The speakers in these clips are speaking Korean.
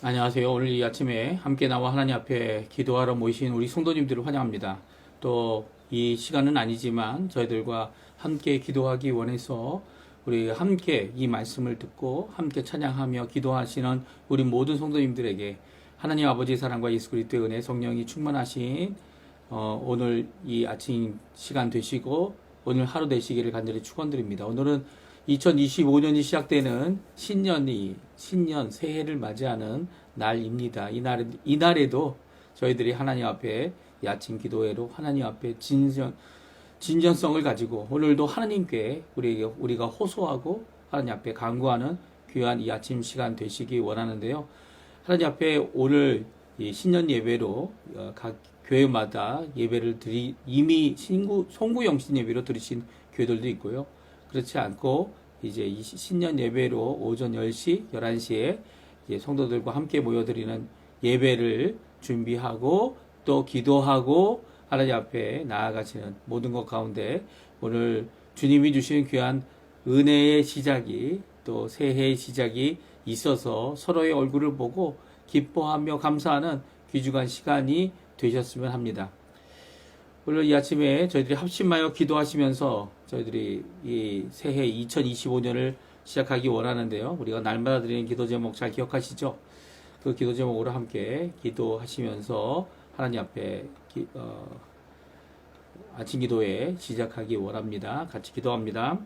안녕하세요. 오늘 이 아침에 함께 나와 하나님 앞에 기도하러 모이신 우리 성도님들을 환영합니다. 또 이 시간은 아니지만 저희들과 함께 기도하기 원해서 우리 함께 이 말씀을 듣고 함께 찬양하며 기도하시는 우리 모든 성도님들에게 하나님 아버지의 사랑과 예수 그리스도의 은혜 성령이 충만하신 오늘 이 아침 시간 되시고 오늘 하루 되시기를 간절히 축원드립니다. 오늘은 2025년이 시작되는 신년 새해를 맞이하는 날입니다. 이날에도 저희들이 하나님 앞에 이 아침 기도회로 하나님 앞에 진전성을 가지고 오늘도 하나님께 우리가 호소하고 하나님 앞에 간구하는 귀한 이 아침 시간 되시기 원하는데요. 하나님 앞에 오늘 이 신년 예배로 각 교회마다 예배를 이미 송구영신 예배로 드리신 교회들도 있고요. 그렇지 않고 이제 이 신년 예배로 오전 10시, 11시에 성도들과 함께 모여드리는 예배를 준비하고 또 기도하고 하나님 앞에 나아가시는 모든 것 가운데 오늘 주님이 주신 귀한 은혜의 시작이 또 새해의 시작이 있어서 서로의 얼굴을 보고 기뻐하며 감사하는 귀중한 시간이 되셨으면 합니다. 오늘 이 아침에 저희들이 합심하여 기도하시면서 저희들이 이 새해 2025년을 시작하기 원하는데요. 우리가 날마다 드리는 기도 제목 잘 기억하시죠? 그 기도 제목으로 함께 기도하시면서 하나님 앞에 아침 기도에 시작하기 원합니다. 같이 기도합니다.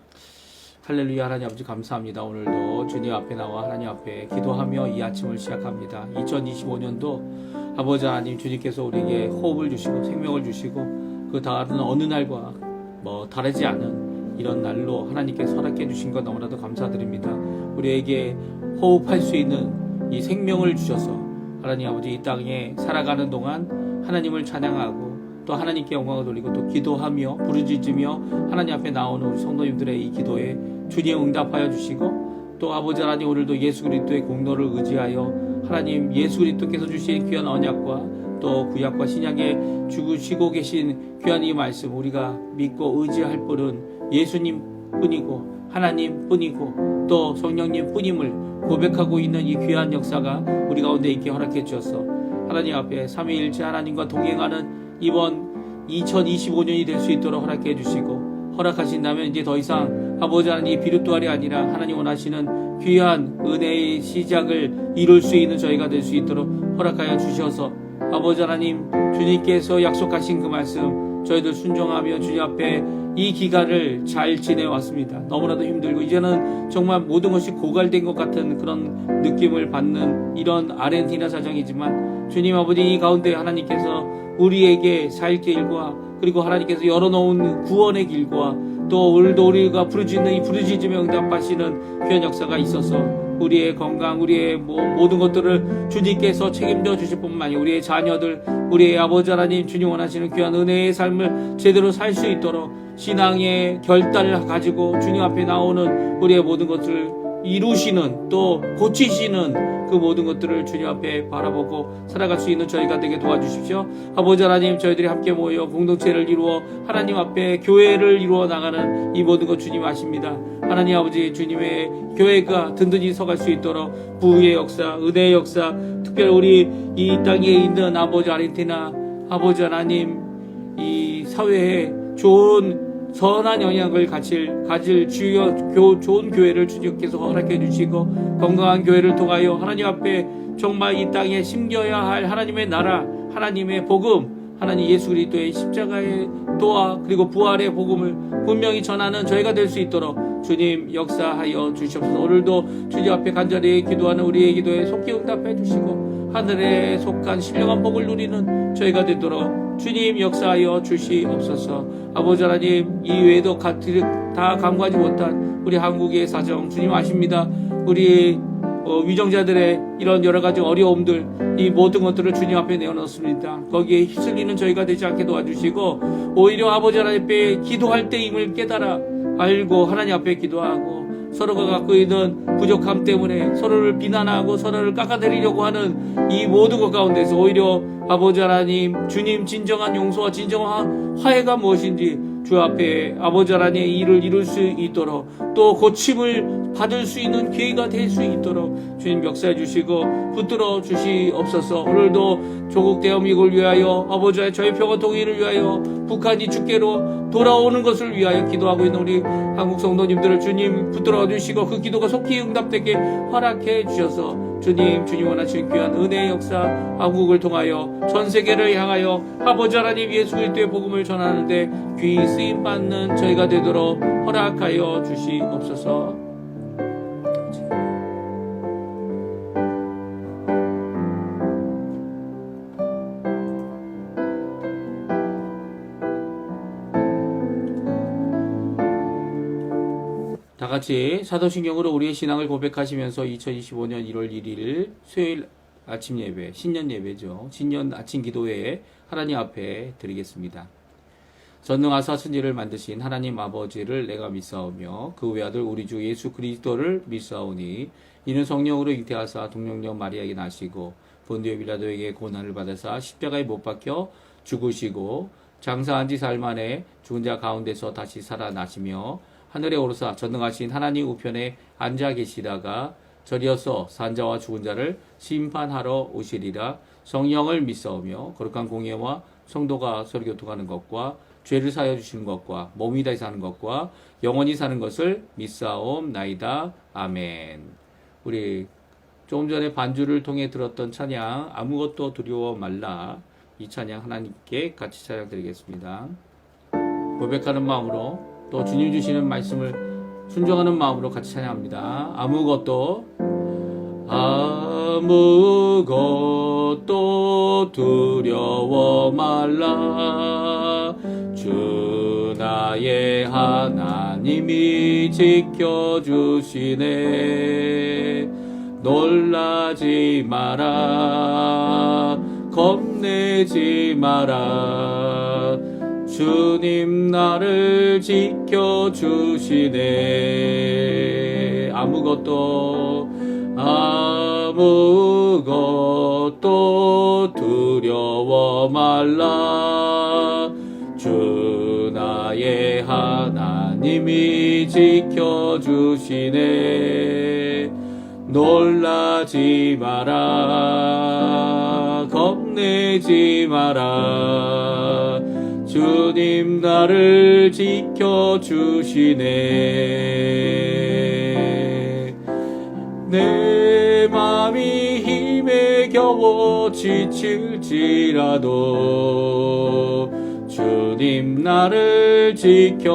할렐루야. 하나님 아버지 감사합니다. 오늘도 주님 앞에 나와 하나님 앞에 기도하며 이 아침을 시작합니다. 2025년도 아버지 하나님 주님께서 우리에게 호흡을 주시고 생명을 주시고 그 다른 어느 날과 다르지 않은 이런 날로 하나님께서 허락해 주신 것 너무나도 감사드립니다. 우리에게 호흡할 수 있는 이 생명을 주셔서 하나님 아버지 이 땅에 살아가는 동안 하나님을 찬양하고 또 하나님께 영광을 돌리고 또 기도하며 부르짖으며 하나님 앞에 나오는 우리 성도님들의 이 기도에 주님 응답하여 주시고 또 아버지 하나님 오늘도 예수 그리스도의 공로를 의지하여 하나님 예수 그리스도께서 주신 귀한 언약과 또 구약과 신약에 주시고 계신 귀한 이 말씀 우리가 믿고 의지할 분은 예수님 뿐이고 하나님 뿐이고 또 성령님 뿐임을 고백하고 있는 이 귀한 역사가 우리 가운데 있게 허락해 주셔서 하나님 앞에 삼위일체 하나님과 동행하는 이번 2025년이 될 수 있도록 허락해 주시고 허락하신다면 이제 더 이상 아버지 하나님 비루뚜알이 아니라 하나님 원하시는 귀한 은혜의 시작을 이룰 수 있는 저희가 될 수 있도록 허락하여 주셔서 아버지 하나님 주님께서 약속하신 그 말씀 저희들 순종하며 주님 앞에 이 기간을 잘 지내왔습니다. 너무나도 힘들고 이제는 정말 모든 것이 고갈된 것 같은 그런 느낌을 받는 이런 아르헨티나 사정이지만 주님 아버지 이 가운데 하나님께서 우리에게 살 길과 그리고 하나님께서 열어놓은 구원의 길과 또 오늘도 우리가 부르짖는 이 부르짖으며 응답하시는 귀한 역사가 있어서 우리의 건강, 우리의 모든 것들을 주님께서 책임져 주실 뿐만 아니라 우리의 자녀들, 우리의 아버지 하나님 주님 원하시는 귀한 은혜의 삶을 제대로 살 수 있도록 신앙의 결단을 가지고 주님 앞에 나오는 우리의 모든 것을 이루시는 또 고치시는 그 모든 것들을 주님 앞에 바라보고 살아갈 수 있는 저희가 되게 도와주십시오. 아버지 하나님 저희들이 함께 모여 공동체를 이루어 하나님 앞에 교회를 이루어 나가는 이 모든 것 주님 아십니다. 하나님 아버지 주님의 교회가 든든히 서갈 수 있도록 부의 역사, 은혜의 역사 특별히 우리 이 땅에 있는 아버지 아르헨티나 아버지 하나님 이 사회에 좋은 선한 영향을 가질 좋은 교회를 주님께서 허락해 주시고 건강한 교회를 통하여 하나님 앞에 정말 이 땅에 심겨야 할 하나님의 나라 하나님의 복음 하나님 예수 그리스도의 십자가의 도와 그리고 부활의 복음을 분명히 전하는 저희가 될 수 있도록 주님 역사하여 주시옵소서. 오늘도 주님 앞에 간절히 기도하는 우리의 기도에 속히 응답해 주시고 하늘에 속한 신령한 복을 누리는 저희가 되도록 주님 역사하여 주시옵소서. 아버지 하나님 이 외에도 다 간구하지 못한 우리 한국의 사정 주님 아십니다. 우리 위정자들의 이런 여러 가지 어려움들 이 모든 것들을 주님 앞에 내어놓습니다. 거기에 휩쓸리는 저희가 되지 않게 도와주시고 오히려 아버지 하나님 앞에 기도할 때임을 깨달아 알고 하나님 앞에 기도하고 서로가 갖고 있는 부족함 때문에 서로를 비난하고 서로를 깎아내리려고 하는 이 모든 것 가운데서 오히려 아버지 하나님 주님 진정한 용서와 진정한 화해가 무엇인지 주 앞에 아버지 하나님의 일을 이룰 수 있도록 또 고침을 받을 수 있는 기회가 될 수 있도록 주님 역사해 주시고 붙들어 주시옵소서. 오늘도 조국 대한민국을 위하여 아버지의 저희 평화 통일을 위하여 북한이 주께로 돌아오는 것을 위하여 기도하고 있는 우리 한국 성도님들을 주님 붙들어 주시고 그 기도가 속히 응답되게 허락해 주셔서 주님 원하시는 귀한 은혜의 역사 한국을 통하여 전 세계를 향하여 아버지 하나님 예수 그리스도의 복음을 전하는데 귀히 쓰임 받는 저희가 되도록 허락하여 주시옵소서. 다 같이 사도신경으로 우리의 신앙을 고백하시면서 2025년 1월 1일 수요일 아침 예배, 신년 예배죠. 신년 아침 기도회에 하나님 앞에 드리겠습니다. 전능하사 천지를 만드신 하나님 아버지를 내가 믿사오며 그 외아들 우리 주 예수 그리스도를 믿사오니 이는 성령으로 잉태하사 동정녀 마리아에게 나시고 본디오 빌라도에게 고난을 받으사 십자가에 못 박혀 죽으시고 장사한 지 사흘 만에 죽은 자 가운데서 다시 살아나시며 하늘에 오르사 전능하신 하나님 우편에 앉아 계시다가 저리어서 산자와 죽은 자를 심판하러 오시리라. 성령을 믿사오며 거룩한 공예와 성도가 서로 교통하는 것과 죄를 사하여 주시는 것과 몸이 다시 사는 것과 영원히 사는 것을 믿사옵나이다. 아멘. 우리 조금 전에 반주를 통해 들었던 찬양 아무것도 두려워 말라, 이 찬양 하나님께 같이 찬양 드리겠습니다. 고백하는 마음으로 또 주님 주시는 말씀을 순종하는 마음으로 같이 찬양합니다. 아무것도 두려워 말라. 주 나의 하나님이 지켜주시네. 놀라지 마라. 겁내지 마라. 주님 나를 지켜주시네. 아무것도 두려워 말라. 주 나의 하나님이 지켜주시네. 놀라지 마라. 겁내지 마라. 주님 나를 지켜주시네. 내 맘이 힘에 겨워 지칠지라도 주님 나를 지켜주시네.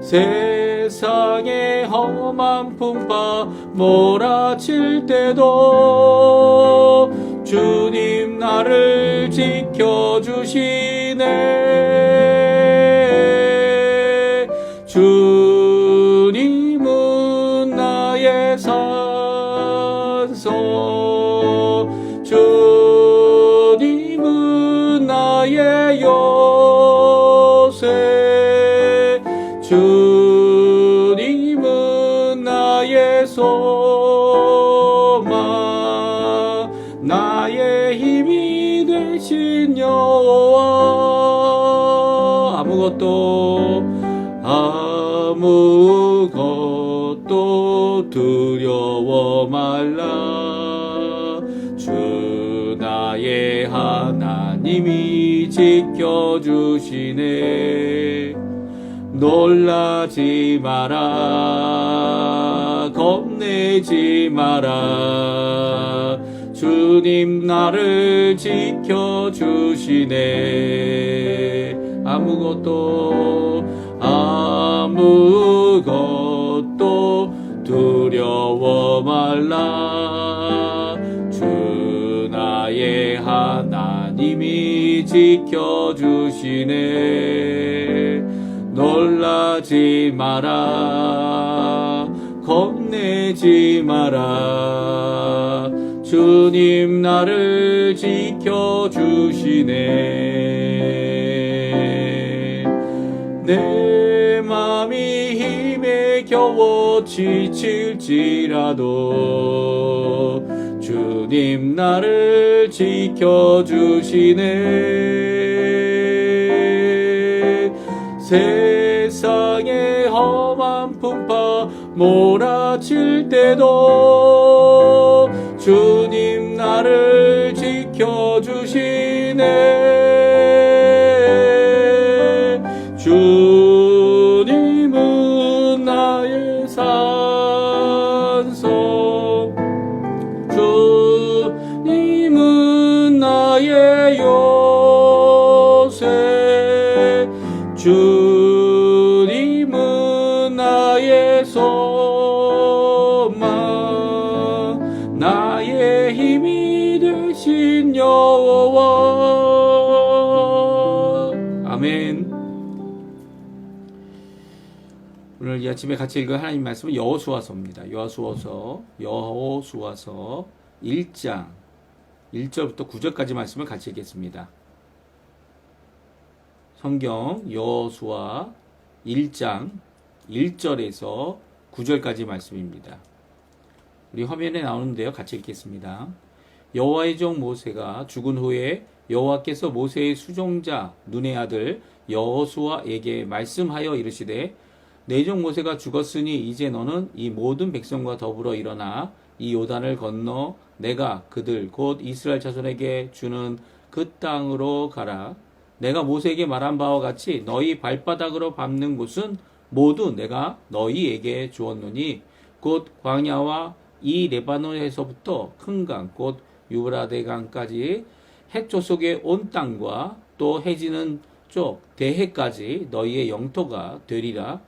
세상의 험한 풍파 몰아칠 때도 주님 나를 지켜주시네. 주님은 나의 산소, 주님은 나의 요새, 주님은 나의 소망, 나의 힘이 되신 여호와. 아무것도 두려워 말라. 주 나의 하나님이 지켜주시네. 놀라지 마라. 겁내지 마라. 주님 나를 지켜주시네. 아무것도 두려워 말라. 주 나의 하나님이 지켜주시네. 놀라지 마라. 겁내지 마라. 주님 나를 지켜주시네. 내 맘이 힘에 겨워 지칠지라도 주님 주님 나를 지켜주시네. 세상의 험한 풍파 몰아칠 때도 주님 나를 지켜주시네. 주님은 나의 산성, 주님은 나의 요새, 주님은 나의 소망, 나의 힘이 되신 여호와. 아멘. 오늘 이 아침에 같이 읽은 하나님 말씀은 여호수아서입니다. 여호수아서 1장 1절부터 9절까지 말씀을 같이 읽겠습니다. 성경 여호수아 1장 1절에서 9절까지 말씀입니다. 우리 화면에 나오는데요. 같이 읽겠습니다. 여호와의 종 모세가 죽은 후에 여호와께서 모세의 수종자 눈의 아들 여호수아에게 말씀하여 이르시되 내 종 모세가 죽었으니 이제 너는 이 모든 백성과 더불어 일어나 이 요단을 건너 내가 그들 곧 이스라엘 자손에게 주는 그 땅으로 가라. 내가 모세에게 말한 바와 같이 너희 발바닥으로 밟는 곳은 모두 내가 너희에게 주었노니 곧 광야와 이 레바논에서부터 큰 강 곧 유브라데 강까지 해초 속의 온 땅과 또 해지는 쪽 대해까지 너희의 영토가 되리라.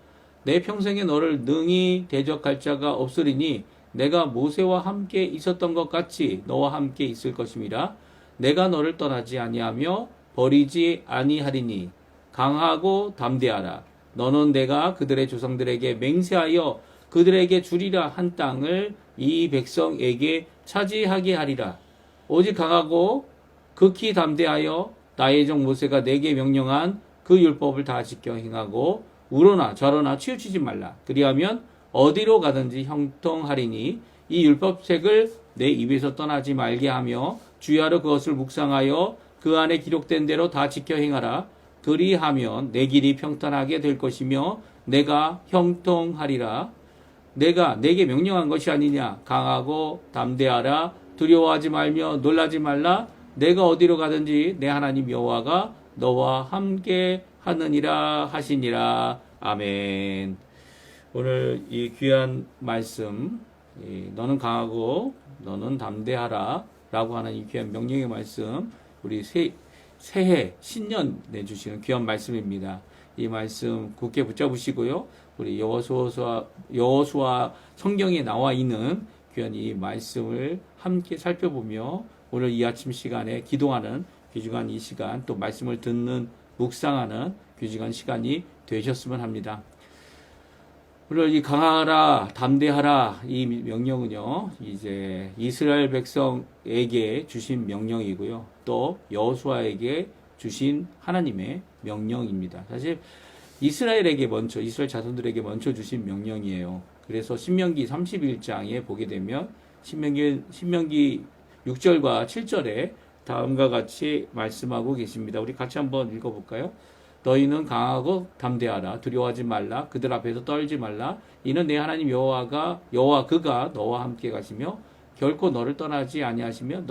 내 평생에 너를 능히 대적할 자가 없으리니 내가 모세와 함께 있었던 것 같이 너와 함께 있을 것임이라. 내가 너를 떠나지 아니하며 버리지 아니하리니 강하고 담대하라. 너는 내가 그들의 조상들에게 맹세하여 그들에게 주리라 한 땅을 이 백성에게 차지하게 하리라. 오직 강하고 극히 담대하여 나의 종 모세가 내게 명령한 그 율법을 다 지켜 행하고 우로나 좌로나 치우치지 말라. 그리하면 어디로 가든지 형통하리니 이 율법책을 내 입에서 떠나지 말게 하며 주야로 그것을 묵상하여 그 안에 기록된 대로 다 지켜 행하라. 그리하면 내 길이 평탄하게 될 것이며 내가 형통하리라. 내가 내게 명령한 것이 아니냐. 강하고 담대하라. 두려워하지 말며 놀라지 말라. 내가 어디로 가든지 내 하나님 여호와가 너와 함께 하느니라 하시니라. 아멘. 오늘 이 귀한 말씀, 너는 강하고 너는 담대하라 라고 하는 이 귀한 명령의 말씀, 우리 새해 신년 내주시는 귀한 말씀입니다. 이 말씀 굳게 붙잡으시고요. 우리 여호수아 성경에 나와 있는 귀한 이 말씀을 함께 살펴보며 오늘 이 아침 시간에 기도하는 귀중한 이 시간, 또 말씀을 듣는 묵상하는 귀중한 시간이 되셨으면 합니다. 오늘 이 강하라, 담대하라 이 명령은요, 이제 이스라엘 백성에게 주신 명령이고요. 또 여호수아에게 주신 하나님의 명령입니다. 사실 이스라엘 자손들에게 먼저 주신 명령이에요. 그래서 신명기 31장에 보게 되면 신명기 6절과 7절에 다음과 같이 말씀하고 계십니다. 우리 같이 한번 읽어볼까요? 너희는 강하고 담대하라. 두려워하지 말라. 그들 앞에서 떨지 말라. 이는 내 하나님 여호와 그가 너와 함께 가시며 결코 너를 떠나지 아니하시며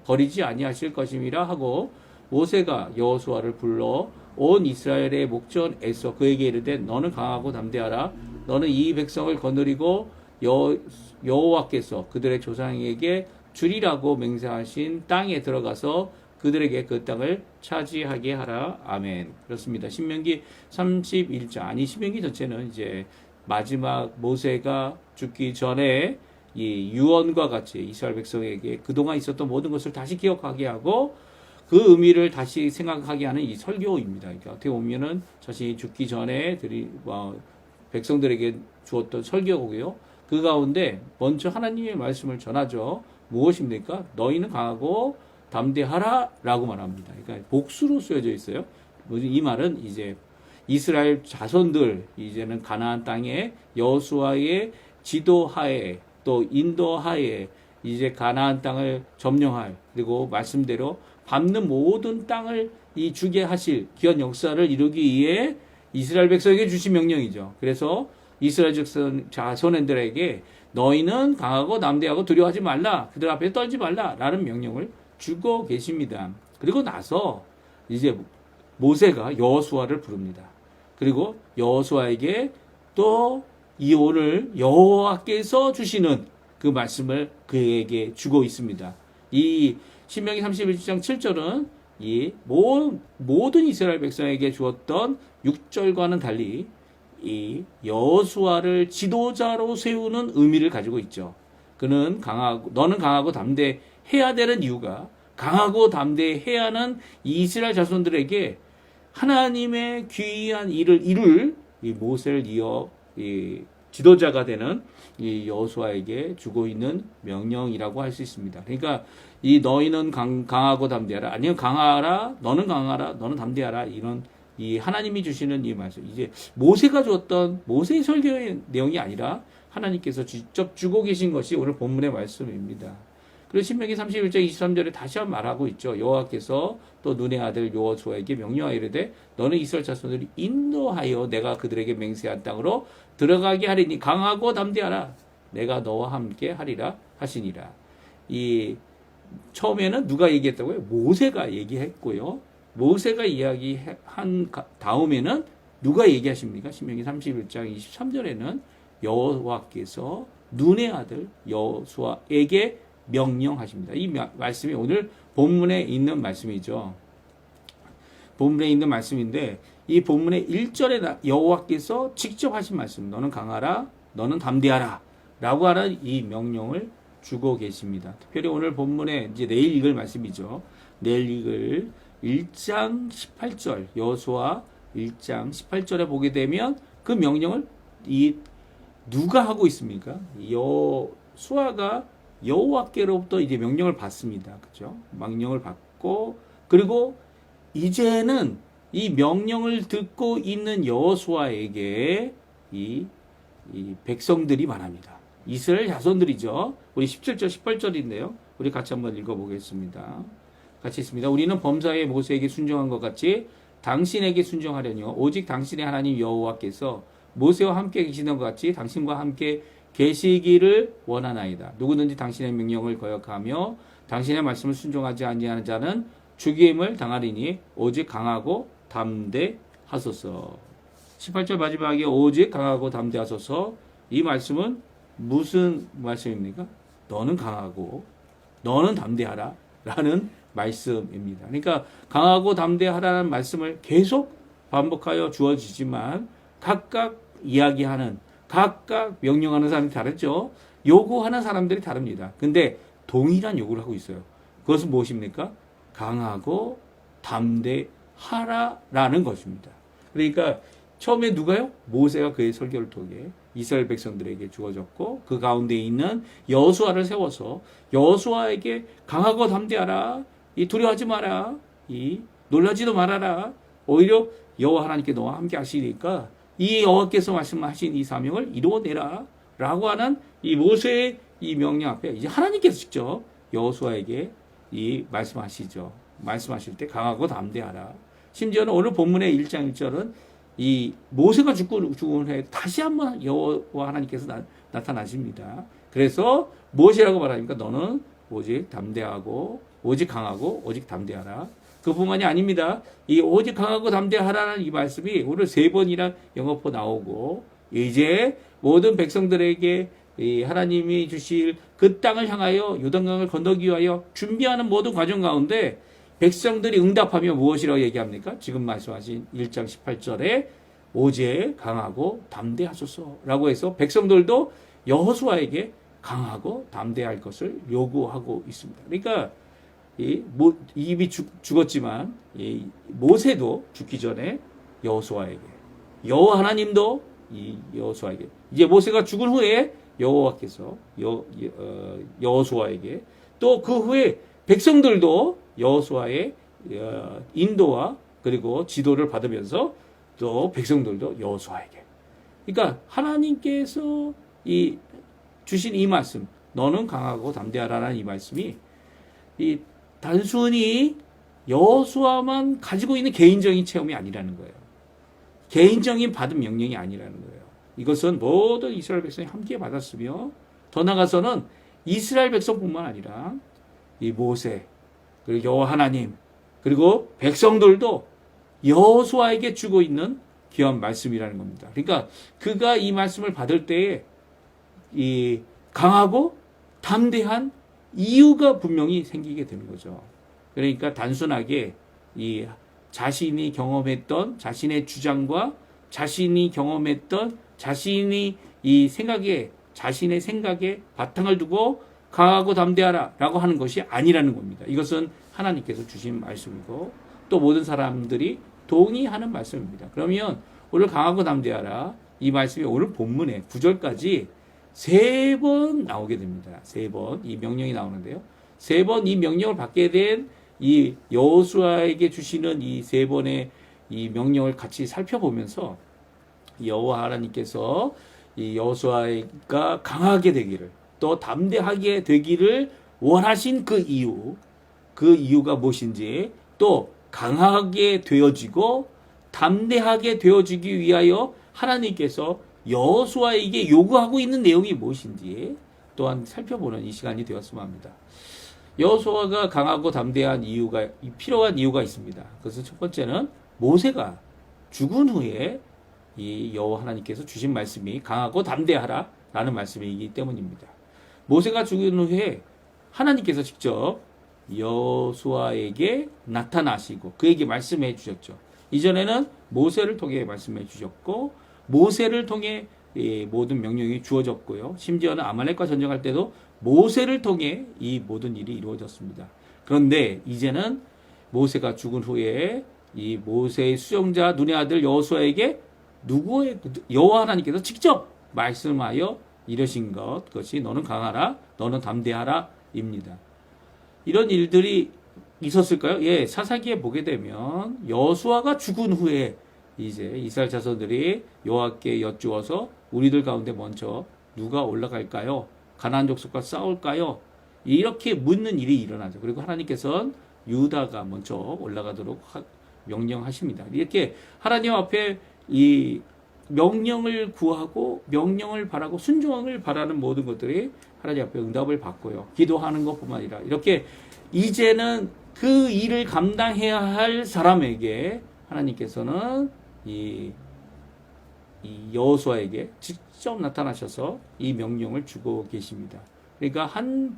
버리지 아니하실 것임이라 하고 모세가 여호수아를 불러 온 이스라엘의 목전에서 그에게 이르되 너는 강하고 담대하라. 너는 이 백성을 거느리고 여호와께서 그들의 조상에게 주리라고 맹세하신 땅에 들어가서 그들에게 그 땅을 차지하게 하라. 아멘. 그렇습니다. 신명기 31장, 신명기 전체는 이제 마지막 모세가 죽기 전에 이 유언과 같이 이스라엘 백성에게 그동안 있었던 모든 것을 다시 기억하게 하고 그 의미를 다시 생각하게 하는 이 설교입니다. 그러니까 어떻게 보면은 자신이 죽기 전에 백성들에게 주었던 설교고요. 그 가운데 먼저 하나님의 말씀을 전하죠. 무엇입니까? 너희는 강하고 담대하라 라고 말합니다. 그러니까 복수로 쓰여져 있어요. 이 말은 이제 이스라엘 자손들 이제는 가나안 땅에 여호수아의 지도하에 또 인도하에 이제 가나안 땅을 점령할, 그리고 말씀대로 밟는 모든 땅을 이 주게 하실 귀한 역사를 이루기 위해 이스라엘 백성에게 주신 명령이죠. 그래서 이스라엘 자손들에게 너희는 강하고 담대하고 두려워하지 말라, 그들 앞에 떨지 말라 라는 명령을 주고 계십니다. 그리고 나서 이제 모세가 여호수아를 부릅니다. 그리고 여호수아에게 또 이 오늘 여호와께서 주시는 그 말씀을 그에게 주고 있습니다. 이 신명기 31장 7절은 이 모든 이스라엘 백성에게 주었던 6절과는 달리 이 여호수아를 지도자로 세우는 의미를 가지고 있죠. 너는 강하고 담대해야 되는 이유가, 강하고 담대해야 하는 이스라엘 자손들에게 하나님의 귀한 일을 이룰 이 모세를 이어 이 지도자가 되는 이 여호수아에게 주고 있는 명령이라고 할 수 있습니다. 그러니까 이 너희는 강하고 담대하라, 아니면 강하라, 너는 담대하라, 이런 이 하나님이 주시는 이 말씀, 이제 모세가 주었던 모세의 설교의 내용이 아니라 하나님께서 직접 주고 계신 것이 오늘 본문의 말씀입니다. 그리고 신명기 31장 23절에 다시 한번 말하고 있죠. 여호와께서 또 눈의 아들 여호수아에게 명령하여 이르되 너는 이스라엘 자손들을 인도하여 내가 그들에게 맹세한 땅으로 들어가게 하리니 강하고 담대하라, 내가 너와 함께 하리라 하시니라. 이 처음에는 누가 얘기했다고요? 모세가 얘기했고요. 모세가 이야기한 다음에는 누가 얘기하십니까? 신명기 31장 23절에는 여호와께서 눈의 아들 여호수아에게 명령하십니다. 이 말씀이 오늘 본문에 있는 말씀이죠. 본문에 있는 말씀인데 이 본문의 1절에 여호와께서 직접 하신 말씀, 너는 강하라, 너는 담대하라 라고 하는 이 명령을 주고 계십니다. 특별히 오늘 본문에 이제 내일 읽을 말씀이죠. 내일 읽을 1장 18절, 여호수아 1장 18절에 보게 되면 그 명령을 누가 하고 있습니까? 여호수아가 여호와께로부터 이제 명령을 받습니다. 그죠? 명령을 받고, 그리고 이제는 이 명령을 듣고 있는 여호수아에게 이 백성들이 말합니다. 이스라엘 자손들이죠. 우리 17절, 18절인데요. 우리 같이 한번 읽어보겠습니다. 같이 있습니다. 우리는 범사에 모세에게 순종한 것 같이 당신에게 순종하려니요. 오직 당신의 하나님 여호와께서 모세와 함께 계시는 것 같이 당신과 함께 계시기를 원하나이다. 누구든지 당신의 명령을 거역하며 당신의 말씀을 순종하지 아니하는 자는 죽임을 당하리니 오직 강하고 담대하소서. 18절 마지막에 오직 강하고 담대하소서. 이 말씀은 무슨 말씀입니까? 너는 강하고 너는 담대하라 라는 말씀입니다. 그러니까 강하고 담대하라는 말씀을 계속 반복하여 주어지지만 각각 이야기하는, 각각 명령하는 사람이 다르죠. 요구하는 사람들이 다릅니다. 근데 동일한 요구를 하고 있어요. 그것은 무엇입니까? 강하고 담대하라라는 것입니다. 그러니까 처음에 누가요? 모세가 그의 설교를 통해 이스라엘 백성들에게 주어졌고, 그 가운데 있는 여호수아를 세워서 여호수아에게 강하고 담대하라, 두려워하지 마라, 놀라지도 말아라, 오히려 여호와 하나님께 너와 함께 하시니까 이 여호와께서 말씀하신 이 사명을 이루어내라 라고 하는 이 모세의 이 명령 앞에 이제 하나님께서 직접 여호수아에게 말씀하시죠. 말씀하실 때 강하고 담대하라. 심지어는 오늘 본문의 1장 1절은 이 모세가 죽은 후에 다시 한번 여호와 하나님께서 나타나십니다. 그래서 무엇이라고 말합니까? 너는 오직 담대하고 오직 강하고 오직 담대하라. 그뿐만이 아닙니다. 이 오직 강하고 담대하라는 이 말씀이 오늘 3번이나 영어포 나오고, 이제 모든 백성들에게 하나님이 주실 그 땅을 향하여 요단강을 건너기 위하여 준비하는 모든 과정 가운데 백성들이 응답하며 무엇이라고 얘기합니까? 지금 말씀하신 1장 18절에 오직 강하고 담대하소서라고 해서 백성들도 여호수아에게 강하고 담대할 것을 요구하고 있습니다. 그러니까 이미 죽었지만 모세도 죽기 전에 여호수아에게, 여호와 하나님도 여호수아에게, 이제 모세가 죽은 후에 여호와께서 여호수아에게, 또 그 후에 백성들도 여호수아의 인도와 그리고 지도를 받으면서 또 백성들도 여호수아에게, 그러니까 하나님께서 주신 이 말씀, 너는 강하고 담대하라는 이 말씀이 이 단순히 여호수아만 가지고 있는 개인적인 체험이 아니라는 거예요. 개인적인 받은 명령이 아니라는 거예요. 이것은 모든 이스라엘 백성이 함께 받았으며 더 나아가서는 이스라엘 백성뿐만 아니라 이 모세 그리고 여호와 하나님 그리고 백성들도 여호수아에게 주고 있는 귀한 말씀이라는 겁니다. 그러니까 그가 이 말씀을 받을 때에 이 강하고 담대한 이유가 분명히 생기게 되는 거죠. 그러니까 단순하게 이 자신이 경험했던 자신의 주장과 자신이 경험했던 자신이 이 생각에 자신의 생각에 바탕을 두고 강하고 담대하라라고 하는 것이 아니라는 겁니다. 이것은 하나님께서 주신 말씀이고 또 모든 사람들이 동의하는 말씀입니다. 그러면 오늘 강하고 담대하라 이 말씀이 오늘 본문의 9절까지 3번 나오게 됩니다. 3번 이 명령이 나오는데요. 3번 이 명령을 받게 된 이 여호수아에게 주시는 이 3번의 이 명령을 같이 살펴보면서 여호와 하나님께서 이 여호수아가 강하게 되기를 또 담대하게 되기를 원하신 그 이유가 무엇인지 또 강하게 되어지고 담대하게 되어지기 위하여 하나님께서 여호수아에게 요구하고 있는 내용이 무엇인지 또한 살펴보는 이 시간이 되었으면 합니다. 여호수아가 강하고 담대한 이유가 필요한 이유가 있습니다. 그래서 첫 번째는 모세가 죽은 후에 이 여호와 하나님께서 주신 말씀이 강하고 담대하라라는 말씀이기 때문입니다. 모세가 죽은 후에 하나님께서 직접 여호수아에게 나타나시고 그에게 말씀해 주셨죠. 이전에는 모세를 통해 말씀해 주셨고 모세를 통해 모든 명령이 주어졌고요. 심지어는 아말렉과 전쟁할 때도 모세를 통해 이 모든 일이 이루어졌습니다. 그런데 이제는 모세가 죽은 후에 이 모세의 수종자 눈의 아들 여호수아에게 여호와 하나님께서 직접 말씀하여 이러신 것, 그것이 너는 강하라, 너는 담대하라입니다. 이런 일들이 있었을까요? 예, 사사기에 보게 되면 여호수아가 죽은 후에 이제 이스라엘 자손들이 여호와께 여쭈어서 우리들 가운데 먼저 누가 올라갈까요? 가나안 족속과 싸울까요? 이렇게 묻는 일이 일어나죠. 그리고 하나님께서는 유다가 먼저 올라가도록 명령하십니다. 이렇게 하나님 앞에 이 명령을 구하고 명령을 바라고 순종을 바라는 모든 것들이 하나님 앞에 응답을 받고요. 기도하는 것뿐만 아니라 이렇게 이제는 그 일을 감당해야 할 사람에게 하나님께서는 이 여호수아에게 직접 나타나셔서 이 명령을 주고 계십니다. 그러니까 한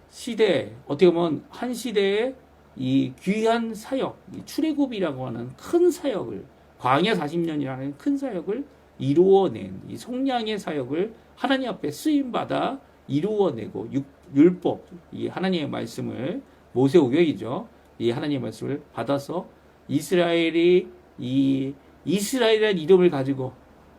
시대, 어떻게 보면 한 시대에 이 귀한 사역, 이 출애굽이라고 하는 큰 사역을, 광야 40년이라는 큰 사역을 이루어낸 이 속량의 사역을 하나님 앞에 쓰임받아 이루어내고 율법, 이 하나님의 말씀을 모세오경이죠. 이 하나님의 말씀을 받아서 이스라엘이 이 이스라엘이라는 이름을 가지고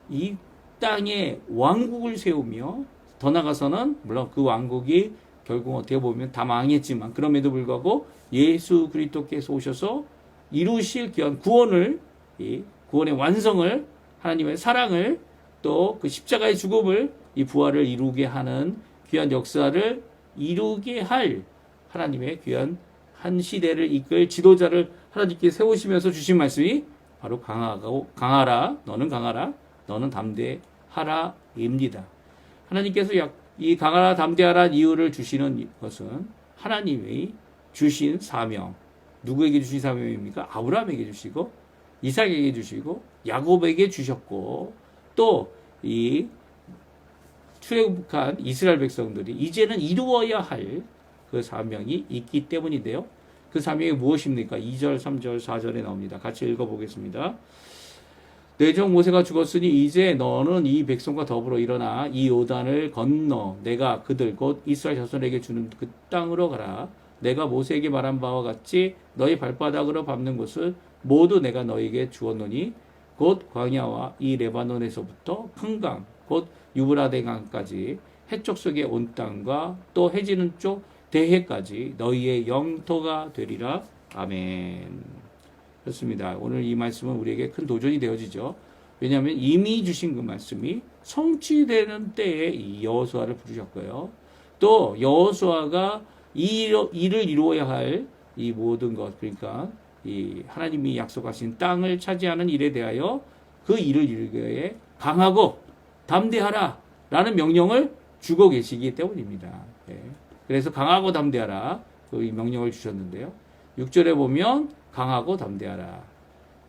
이 땅에 왕국을 세우며 더 나아가서는 물론 그 왕국이 결국 어떻게 보면 다 망했지만 그럼에도 불구하고 예수 그리스도께서 오셔서 이루실 귀한 구원의 완성을 하나님의 사랑을 또 그 십자가의 죽음을 이 부활을 이루게 하는 귀한 역사를 이루게 할 하나님의 귀한 한 시대를 이끌 지도자를 하나님께 세우시면서 주신 말씀이 바로 강하라, 너는 담대하라입니다. 하나님께서 이 강하라, 담대하라 이유를 주시는 것은 하나님의 주신 사명, 누구에게 주신 사명입니까? 아브라함에게 주시고 이삭에게 주시고 야곱에게 주셨고 또 이 출애굽한 이스라엘 백성들이 이제는 이루어야 할 그 사명이 있기 때문인데요. 그 사명이 무엇입니까? 2절, 3절, 4절에 나옵니다. 같이 읽어보겠습니다. 내 종 모세가 죽었으니 이제 너는 이 백성과 더불어 일어나 이 요단을 건너 내가 그들 곧 이스라엘 자손에게 주는 그 땅으로 가라. 내가 모세에게 말한 바와 같이 너희 발바닥으로 밟는 곳을 모두 내가 너희에게 주었노니 곧 광야와 이 레바논에서부터 큰 강, 곧 유브라데 강까지 해쪽 속의 온 땅과 또 해지는 쪽 대해까지 너희의 영토가 되리라. 아멘. 그렇습니다. 오늘 이 말씀은 우리에게 큰 도전이 되어지죠. 왜냐하면 이미 주신 그 말씀이 성취되는 때에 이 여호수아를 부르셨고요. 또 여호수아가 이를 이루어야 할 이 모든 것, 그러니까 이 하나님이 약속하신 땅을 차지하는 일에 대하여 그 일을 이루기 위해 강하고 담대하라 라는 명령을 주고 계시기 때문입니다. 예. 그래서 강하고 담대하라 그 명령을 주셨는데요. 6절에 보면 강하고 담대하라.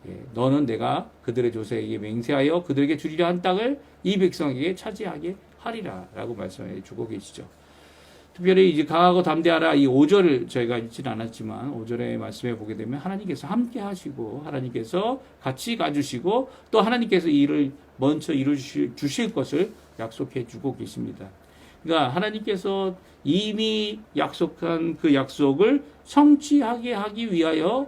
예. 너는 내가 그들의 조상에게 맹세하여 그들에게 주리라 한 땅을 이 백성에게 차지하게 하리라 라고 말씀해 주고 계시죠. 특별히 이제 강하고 담대하라 이 5절을 저희가 읽지는 않았지만 5절의 말씀에 보게 되면 하나님께서 함께 하시고 하나님께서 같이 가주시고 또 하나님께서 이 일을 먼저 이루 주실 것을 약속해 주고 계십니다. 그러니까 하나님께서 이미 약속한 그 약속을 성취하게 하기 위하여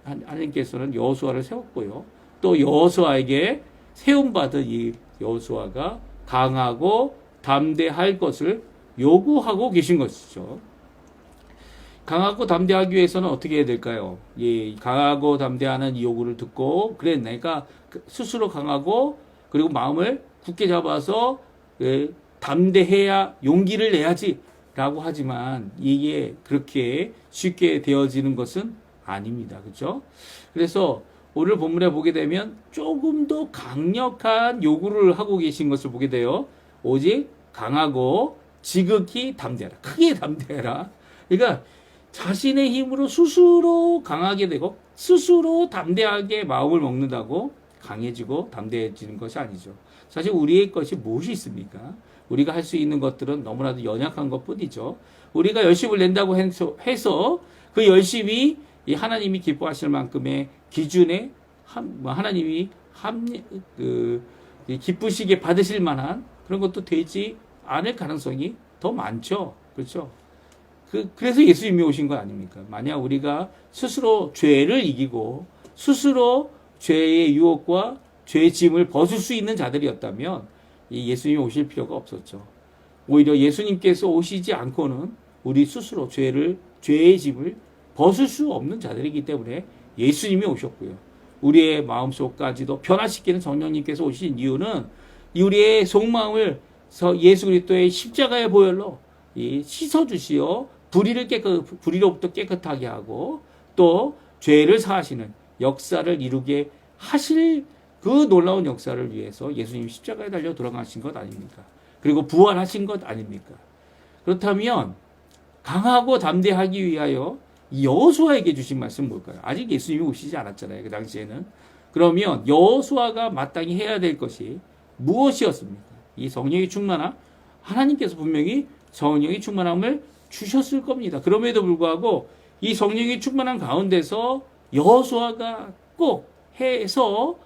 하나님께서는 여호수아를 세웠고요. 또 여호수아에게 세움받은 이 여호수아가 강하고 담대할 것을 요구하고 계신 것이죠. 강하고 담대하기 위해서는 어떻게 해야 될까요? 예, 강하고 담대하는 이 요구를 듣고 그래 내가 스스로 강하고 그리고 마음을 굳게 잡아서 담대해야 용기를 내야지 라고 하지만 이게 그렇게 쉽게 되어지는 것은 아닙니다. 그렇죠? 그래서 오늘 본문에 보게 되면 조금 더 강력한 요구를 하고 계신 것을 보게 돼요. 오직 강하고 지극히 담대하라. 크게 담대하라. 그러니까 자신의 힘으로 스스로 강하게 되고 스스로 담대하게 마음을 먹는다고 강해지고 담대해지는 것이 아니죠. 사실 우리의 것이 무엇이 있습니까? 우리가 할 수 있는 것들은 너무나도 연약한 것뿐이죠. 우리가 열심을 낸다고 해서 그 열심이 이 하나님이 기뻐하실 만큼의 기준에 하나님이 기쁘시게 받으실 만한 그런 것도 되지 않을 가능성이 더 많죠. 그렇죠? 그래서 예수님이 오신 거 아닙니까? 만약 우리가 스스로 죄를 이기고 스스로 죄의 유혹과 죄의 짐을 벗을 수 있는 자들이었다면 이 예수님이 오실 필요가 없었죠. 오히려 예수님께서 오시지 않고는 우리 스스로 죄의 짐을 벗을 수 없는 자들이기 때문에 예수님이 오셨고요. 우리의 마음속까지도 변화시키는 성령님께서 오신 이유는 우리의 속마음을 예수 그리스도의 십자가의 보혈로 씻어주시어 불의로부터 깨끗하게 하고 또 죄를 사하시는 역사를 이루게 하실 그 놀라운 역사를 위해서 예수님 십자가에 달려 돌아가신 것 아닙니까? 그리고 부활하신 것 아닙니까? 그렇다면 강하고 담대하기 위하여 여호수아에게 주신 말씀은 뭘까요? 아직 예수님이 오시지 않았잖아요. 그 당시에는. 그러면 여호수아가 마땅히 해야 될 것이 무엇이었습니까? 이 성령이 충만한 하나님께서 분명히 성령이 충만함을 주셨을 겁니다. 그럼에도 불구하고 이 성령이 충만한 가운데서 여호수아가 꼭 해서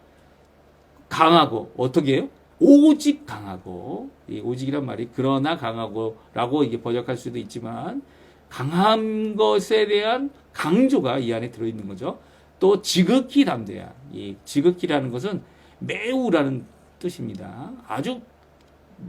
강하고 어떻게 해요? 오직 강하고 이 오직이란 말이 그러나 강하고라고 이게 번역할 수도 있지만 강한 것에 대한 강조가 이 안에 들어있는 거죠. 또 지극히 담대한 이 지극히라는 것은 매우라는 뜻입니다. 아주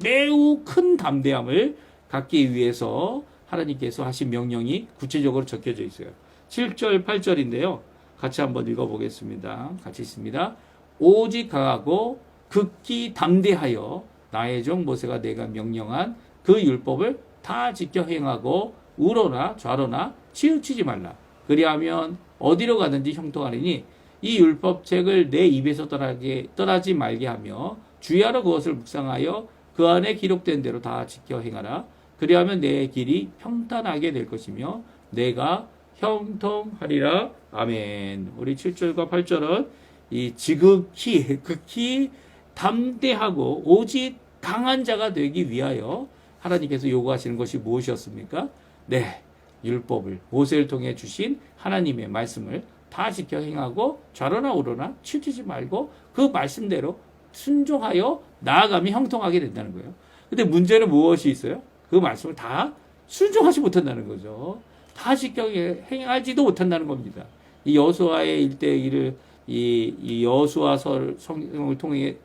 매우 큰 담대함을 갖기 위해서 하나님께서 하신 명령이 구체적으로 적혀져 있어요. 7절, 8절인데요. 같이 한번 읽어보겠습니다. 같이 있습니다. 오직 강하고 극히 담대하여 나의 종 모세가 내가 명령한 그 율법을 다 지켜 행하고 우로나 좌로나 치우치지 말라. 그리하면 어디로 가든지 형통하리니 이 율법책을 내 입에서 떠나지 말게 하며 주야로 그것을 묵상하여 그 안에 기록된 대로 다 지켜 행하라. 그리하면 내 길이 평탄하게 될 것이며 내가 형통하리라. 아멘. 우리 7절과 8절은 이 지극히 극히 담대하고 오직 강한 자가 되기 위하여 하나님께서 요구하시는 것이 무엇이었습니까? 네, 율법을 모세를 통해 주신 하나님의 말씀을 다 지켜 행하고 좌로나 우로나 치우치지 말고 그 말씀대로 순종하여 나아가면 형통하게 된다는 거예요. 근데 문제는 무엇이 있어요? 그 말씀을 다 순종하지 못한다는 거죠. 다 지켜 행하지도 못한다는 겁니다. 이 여호수아의 일대일을 이 여호수아 성경을 통해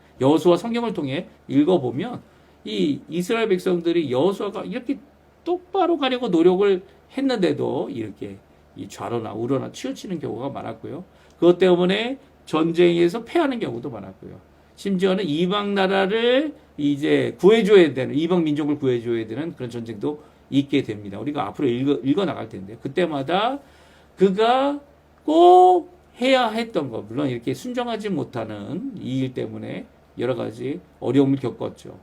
읽어보면 이 이스라엘 백성들이 여호수아가 이렇게 똑바로 가려고 노력을 했는데도 이렇게 이 좌로나 우로나 치우치는 경우가 많았고요. 그것 때문에 전쟁에서 패하는 경우도 많았고요. 심지어는 이방 나라를 이제 구해줘야 되는, 이방 민족을 구해줘야 되는 그런 전쟁도 있게 됩니다. 우리가 앞으로 읽어 나갈 텐데 그때마다 그가 꼭 해야 했던 것, 물론 이렇게 순종하지 못하는 이 일 때문에 여러 가지 어려움을 겪었죠.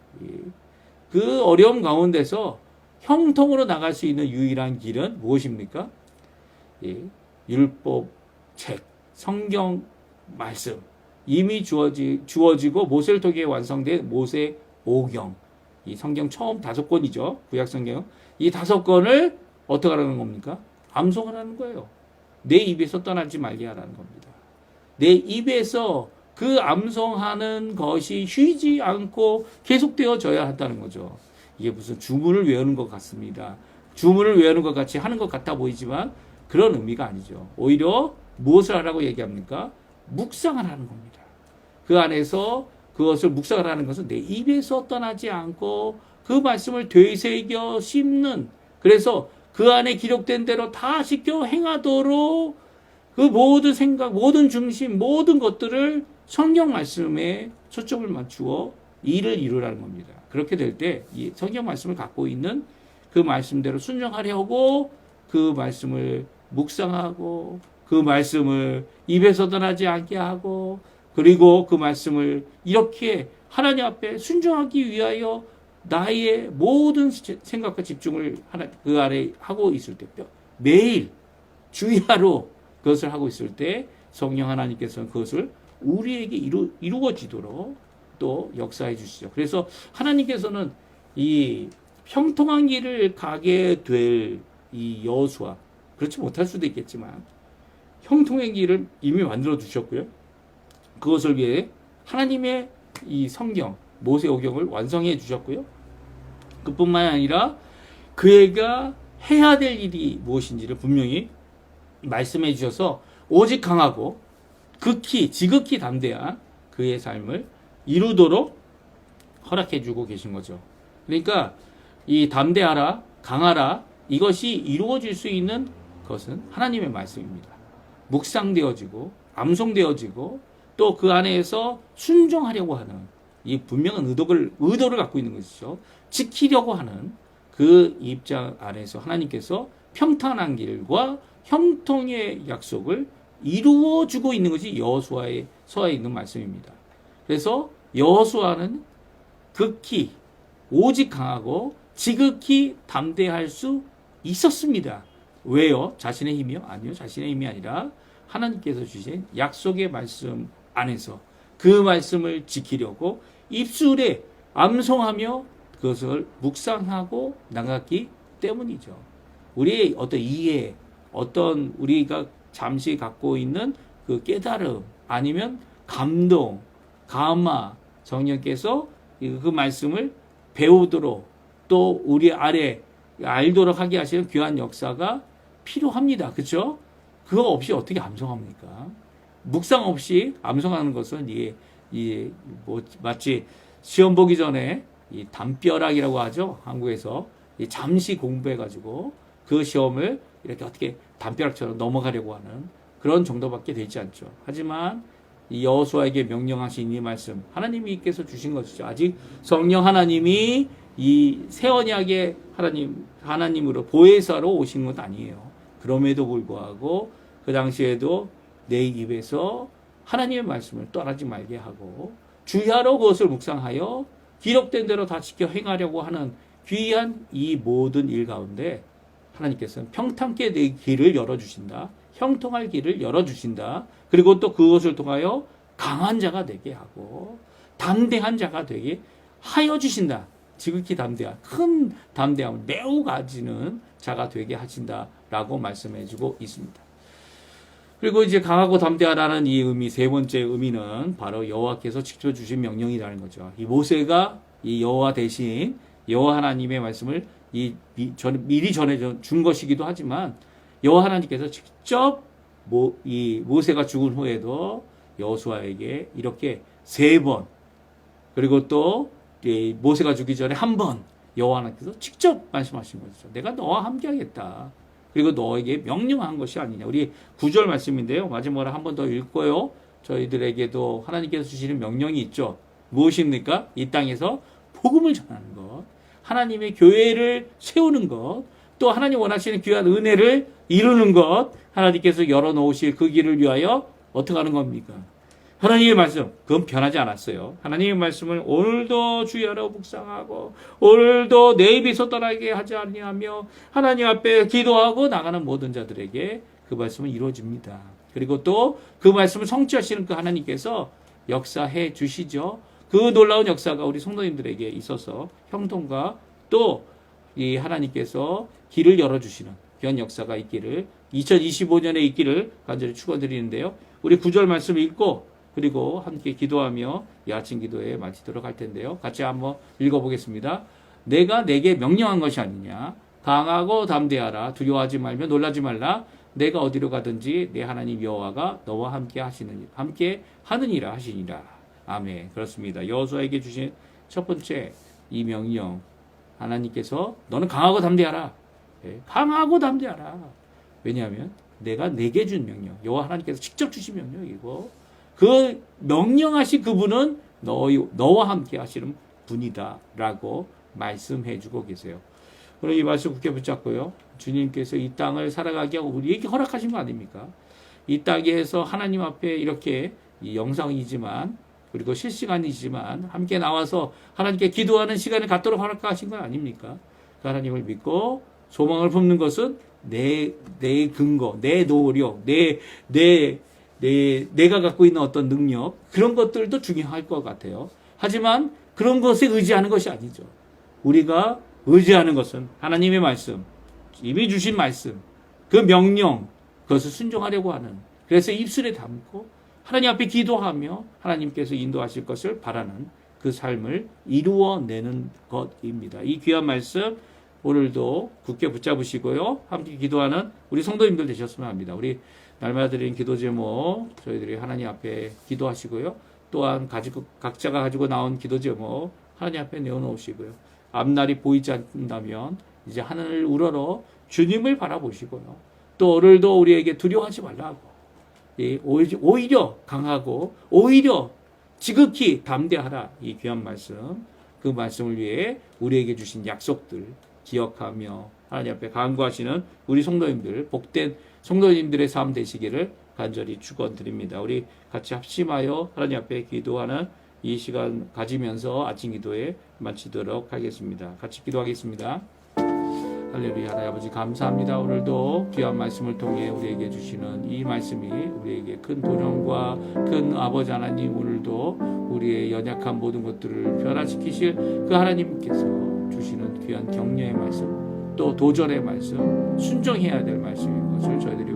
그 어려움 가운데서 형통으로 나갈 수 있는 유일한 길은 무엇입니까? 율법 책, 성경 말씀, 이미 주어지고 모세를 통해 완성된 모세 오경, 이 성경 처음 5권이죠. 구약 성경. 이 5권을 어떻게 하라는 겁니까? 암송하라는 거예요. 내 입에서 떠나지 말게 하라는 겁니다. 내 입에서 그 암송하는 것이 쉬지 않고 계속되어져야 한다는 거죠. 이게 무슨 주문을 외우는 것 같습니다. 주문을 외우는 것 같이 하는 것 같아 보이지만 그런 의미가 아니죠. 오히려 무엇을 하라고 얘기합니까? 묵상을 하는 겁니다. 그 안에서 그것을 묵상을 하는 것은 내 입에서 떠나지 않고 그 말씀을 되새겨 씹는, 그래서 그 안에 기록된 대로 다 지켜 행하도록 그 모든 생각, 모든 중심, 모든 것들을 성경 말씀에 초점을 맞추어 일을 이루라는 겁니다. 그렇게 될 때 이 성경 말씀을 갖고 있는 그 말씀대로 순종하려고 그 말씀을 묵상하고 그 말씀을 입에서 떠나지 않게 하고 그리고 그 말씀을 이렇게 하나님 앞에 순종하기 위하여 나의 모든 생각과 집중을 그 아래 하고 있을 때 매일 주야로 그것을 하고 있을 때 성령 하나님께서는 그것을 우리에게 이루어지도록 또 역사해 주시죠. 그래서 하나님께서는 이 형통한 길을 가게 될 이 여호수아, 그렇지 못할 수도 있겠지만 형통한 길을 이미 만들어 주셨고요. 그것을 위해 하나님의 이 성경 모세오경을 완성해 주셨고요. 그뿐만 아니라 그애가 해야 될 일이 무엇인지를 분명히 말씀해 주셔서 오직 강하고 지극히 담대한 그의 삶을 이루도록 허락해 주고 계신 거죠. 그러니까 이 담대하라, 강하라, 이것이 이루어질 수 있는 것은 하나님의 말씀입니다. 묵상되어지고 암송되어지고 또 그 안에서 순종하려고 하는 이 분명한 의도를 갖고 있는 것이죠. 지키려고 하는 그 입장 안에서 하나님께서 평탄한 길과 형통의 약속을 이루어주고 있는 것이 여호수아에 서에 있는 말씀입니다. 그래서 여호수아는 극히 오직 강하고 지극히 담대할 수 있었습니다. 왜요? 자신의 힘이요? 아니요. 자신의 힘이 아니라 하나님께서 주신 약속의 말씀 안에서 그 말씀을 지키려고 입술에 암송하며 그것을 묵상하고 나갔기 때문이죠. 우리의 어떤 이해, 어떤 우리가 잠시 갖고 있는 그 깨달음 아니면 감동, 감화, 성령께서 그 말씀을 배우도록 또 우리 아래 알도록 하게 하시는 귀한 역사가 필요합니다. 그렇죠? 그거 없이 어떻게 암송합니까? 묵상 없이 암송하는 것은 마치 시험 보기 전에 이 담벼락이라고 하죠. 한국에서 잠시 공부해가지고 그 시험을 이렇게 어떻게 담벼락처럼 넘어가려고 하는 그런 정도밖에 되지 않죠. 하지만 이 여호수아에게 명령하신 이 말씀, 하나님께서 주신 것이죠. 아직 성령 하나님이 이 새 언약의 하나님으로 보혜사로 오신 것 아니에요. 그럼에도 불구하고 그 당시에도 내 입에서 하나님의 말씀을 떠나지 말게 하고 주야로 그것을 묵상하여 기록된 대로 다 지켜 행하려고 하는 귀한 이 모든 일 가운데 하나님께서는 평탄케 내 길을 열어주신다. 형통할 길을 열어주신다. 그리고 또 그것을 통하여 강한 자가 되게 하고 담대한 자가 되게 하여 주신다. 지극히 담대한, 큰 담대함을 매우 가지는 자가 되게 하신다라고 말씀해주고 있습니다. 그리고 이제 강하고 담대하라는 이 의미, 세 번째 의미는 바로 여호와께서 직접 주신 명령이라는 거죠. 이 모세가 이 여호와 대신 여호와 하나님의 말씀을 미리 전해 준 것이기도 하지만 여호와 하나님께서 직접 이 모세가 죽은 후에도 여호수아에게 이렇게 3번 그리고 또 모세가 죽기 전에 1번 여호와 하나님께서 직접 말씀하신 거죠. 내가 너와 함께하겠다. 그리고 너에게 명령한 것이 아니냐. 우리 9절 말씀인데요. 마지막으로 한 번 더 읽고요. 저희들에게도 하나님께서 주시는 명령이 있죠. 무엇입니까? 이 땅에서 복음을 전하는 것. 하나님의 교회를 세우는 것, 또 하나님 원하시는 귀한 은혜를 이루는 것, 하나님께서 열어놓으실 그 길을 위하여 어떻게 하는 겁니까? 하나님의 말씀, 그건 변하지 않았어요. 하나님의 말씀을 오늘도 주여로 묵상하고 오늘도 내 입에서 떠나게 하지 아니하며 하나님 앞에 기도하고 나가는 모든 자들에게 그 말씀은 이루어집니다. 그리고 또 그 말씀을 성취하시는 그 하나님께서 역사해 주시죠. 그 놀라운 역사가 우리 성도님들에게 있어서 형통과 또 이 하나님께서 길을 열어주시는 귀한 역사가 있기를 2025년에 있기를 간절히 축원드리는데요. 우리 9절 말씀 읽고 그리고 함께 기도하며 이 아침 기도에 마치도록 할 텐데요. 같이 한번 읽어보겠습니다. 내가 내게 명령한 것이 아니냐. 강하고 담대하라. 두려워하지 말며 놀라지 말라. 내가 어디로 가든지 내 하나님 여호와가 너와 함께 하느니라 하시니라. 아멘. 그렇습니다. 여호수아에게 주신 첫 번째 이 명령, 하나님께서 너는 강하고 담대하라. 강하고 담대하라. 왜냐하면 내가 내게 준 명령, 여호와 하나님께서 직접 주신 명령이고 그 명령하신 그분은 너와 함께 하시는 분이다 라고 말씀해주고 계세요. 그럼 이 말씀 굳게 붙잡고요. 주님께서 이 땅을 살아가게 하고 우리에게 허락하신 거 아닙니까? 이 땅에서 하나님 앞에 이렇게 이 영상이지만 그리고 실시간이지만 함께 나와서 하나님께 기도하는 시간을 갖도록 허락하신 건 아닙니까? 그 하나님을 믿고 소망을 품는 것은 내 근거, 내 노력, 내가 갖고 있는 어떤 능력, 그런 것들도 중요할 것 같아요. 하지만 그런 것에 의지하는 것이 아니죠. 우리가 의지하는 것은 하나님의 말씀, 이미 주신 말씀, 그 명령, 그것을 순종하려고 하는, 그래서 입술에 담고 하나님 앞에 기도하며 하나님께서 인도하실 것을 바라는 그 삶을 이루어내는 것입니다. 이 귀한 말씀 오늘도 굳게 붙잡으시고요. 함께 기도하는 우리 성도님들 되셨으면 합니다. 우리 날마다 드리는 기도 제목 저희들이 하나님 앞에 기도하시고요. 또한 각자가 가지고 나온 기도 제목 하나님 앞에 내어놓으시고요. 앞날이 보이지 않는다면 이제 하늘을 우러러 주님을 바라보시고요. 또 오늘도 우리에게 두려워하지 말라고, 오히려 강하고 오히려 지극히 담대하라. 이 귀한 말씀, 그 말씀을 위해 우리에게 주신 약속들 기억하며 하나님 앞에 간구하시는 우리 성도님들, 복된 성도님들의 삶 되시기를 간절히 축원드립니다. 우리 같이 합심하여 하나님 앞에 기도하는 이 시간 가지면서 아침 기도에 마치도록 하겠습니다. 같이 기도하겠습니다. 할렐루야. 하나님 아버지 감사합니다. 오늘도 귀한 말씀을 통해 우리에게 주시는 이 말씀이 우리에게 큰 도전과 큰 아버지 하나님, 오늘도 우리의 연약한 모든 것들을 변화시키실 그 하나님께서 주시는 귀한 격려의 말씀, 또 도전의 말씀, 순종해야 될 말씀인 것을 저희들이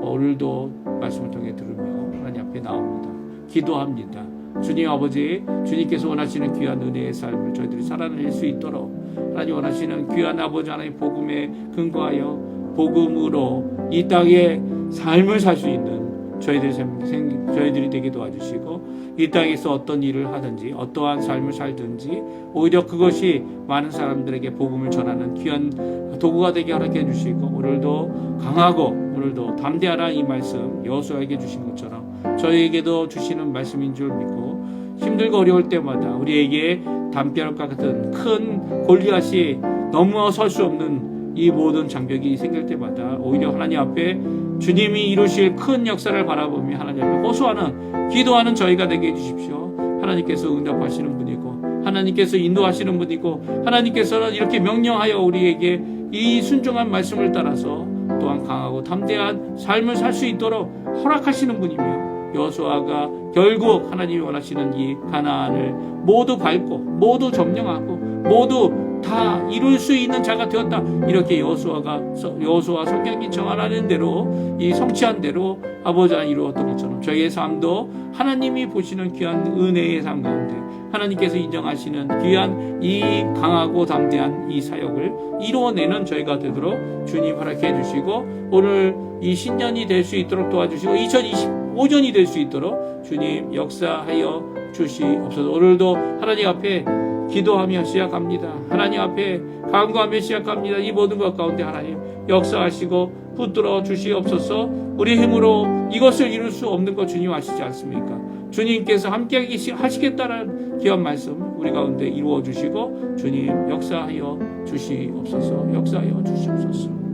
오늘도 말씀을 통해 들으며 하나님 앞에 나옵니다. 기도합니다. 주님 아버지, 주님께서 원하시는 귀한 은혜의 삶을 저희들이 살아낼 수 있도록 하나님 원하시는 귀한 아버지 하나님 복음에 근거하여 복음으로 이 땅에 삶을 살 수 있는 저희들이 되게 도와주시고, 이 땅에서 어떤 일을 하든지 어떠한 삶을 살든지 오히려 그것이 많은 사람들에게 복음을 전하는 귀한 도구가 되게 허락해 주시고, 오늘도 강하고 오늘도 담대하라 이 말씀 여호수아에게 주신 것처럼 저희에게도 주시는 말씀인 줄 믿고, 힘들고 어려울 때마다 우리에게 담벼락과 같은 큰 골리앗이 넘어설 수 없는 이 모든 장벽이 생길 때마다 오히려 하나님 앞에 주님이 이루실 큰 역사를 바라보며 하나님 앞에 호소하는 기도하는 저희가 되게 해주십시오. 하나님께서 응답하시는 분이고 하나님께서 인도하시는 분이고 하나님께서는 이렇게 명령하여 우리에게 이 순종한 말씀을 따라서 또한 강하고 담대한 삶을 살 수 있도록 허락하시는 분이며, 여호수아가 결국 하나님이 원하시는 이 가나안을 모두 밟고 모두 점령하고 모두 다 이룰 수 있는 자가 되었다. 이렇게 여호수아 성경이 정하는 대로 이 성취한 대로 아버지 하나님 이루었던 것처럼 저희의 삶도 하나님이 보시는 귀한 은혜의 삶 가운데 하나님께서 인정하시는 귀한 이 강하고 담대한 이 사역을 이루어내는 저희가 되도록 주님 허락해 주시고, 오늘 이 신년이 될 수 있도록 도와주시고 2025년이 될 수 있도록 주님 역사하여 주시옵소서. 오늘도 하나님 앞에 기도하며 시작합니다. 하나님 앞에 간구하며 시작합니다. 이 모든 것 가운데 하나님 역사하시고 붙들어 주시옵소서. 우리 힘으로 이것을 이룰 수 없는 것 주님 아시지 않습니까? 주님께서 함께 하시겠다는 귀한 말씀 우리 가운데 이루어 주시고 주님 역사하여 주시옵소서. 역사하여 주시옵소서.